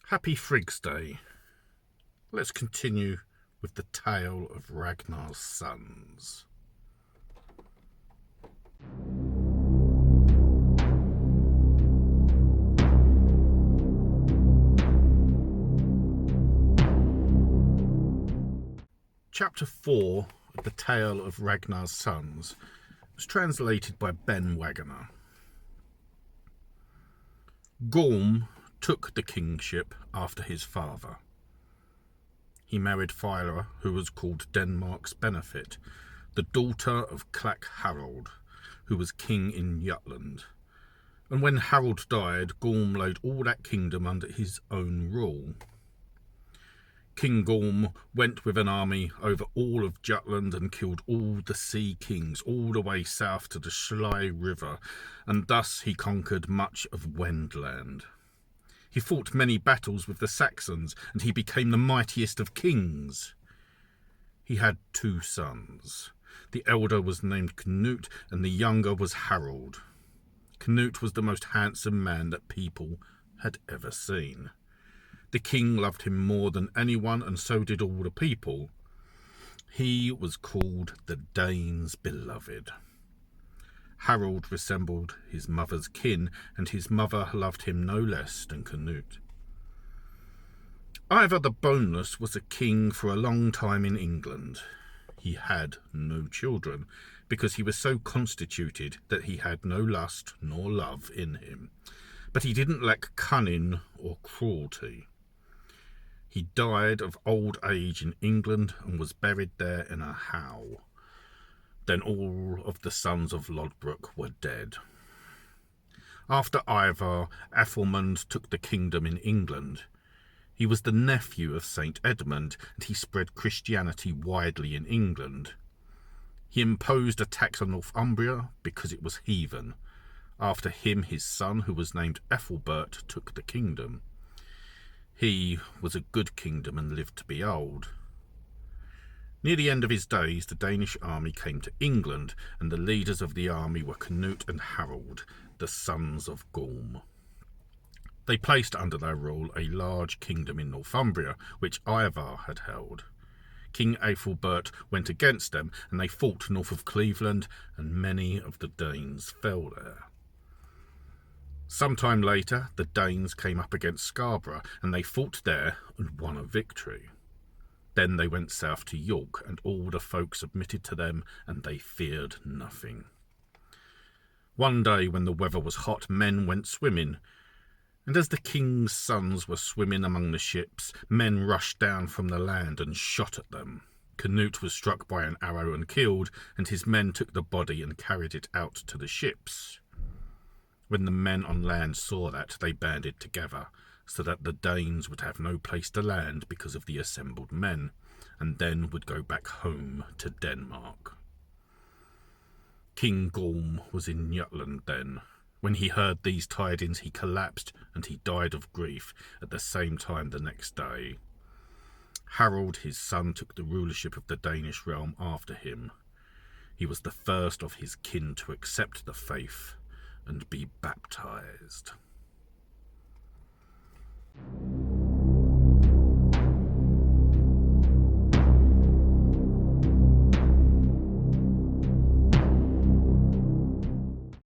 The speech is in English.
Happy Frigg's Day. Let's continue with the tale of Ragnar's sons. Chapter 4 of the tale of Ragnar's sons was translated by Ben Waggoner. Gorm took the kingship after his father. He married Fyra, who was called Denmark's Benefit, the daughter of Clack Harald, who was king in Jutland. And when Harald died, Gorm laid all that kingdom under his own rule. King Gorm went with an army over all of Jutland and killed all the sea kings, all the way south to the Schlei River, and thus he conquered much of Wendland. He fought many battles with the Saxons, and he became the mightiest of kings. He had 2 sons. The elder was named Knut, and the younger was Harald. Knut was the most handsome man that people had ever seen. The king loved him more than anyone, and so did all the people. He was called the Danes' beloved. Harald resembled his mother's kin, and his mother loved him no less than Canute. Ivar the Boneless was a king for a long time in England. He had no children, because he was so constituted that he had no lust nor love in him. But he didn't lack cunning or cruelty. He died of old age in England and was buried there in a howe. Then all of the sons of Lodbrok were dead. After Ivar, Ethelmund took the kingdom in England. He was the nephew of Saint Edmund, and he spread Christianity widely in England. He imposed a tax on Northumbria because it was heathen. After him, his son, who was named Ethelbert, took the kingdom. He was a good kingdom and lived to be old. Near the end of his days, the Danish army came to England, and the leaders of the army were Canute and Harald, the sons of Gorm. They placed under their rule a large kingdom in Northumbria, which Ivar had held. King Ethelbert went against them, and they fought north of Cleveland, and many of the Danes fell there. Some time later, the Danes came up against Scarborough, and they fought there and won a victory. Then they went south to York, and all the folk submitted to them, and they feared nothing. One day, when the weather was hot, men went swimming. And as the king's sons were swimming among the ships, men rushed down from the land and shot at them. Canute was struck by an arrow and killed, and his men took the body and carried it out to the ships. When the men on land saw that, they banded together, so that the Danes would have no place to land because of the assembled men, and then would go back home to Denmark. King Gorm was in Jutland then. When he heard these tidings, he collapsed, and he died of grief at the same time the next day. Harald, his son, took the rulership of the Danish realm after him. He was the first of his kin to accept the faith and be baptized.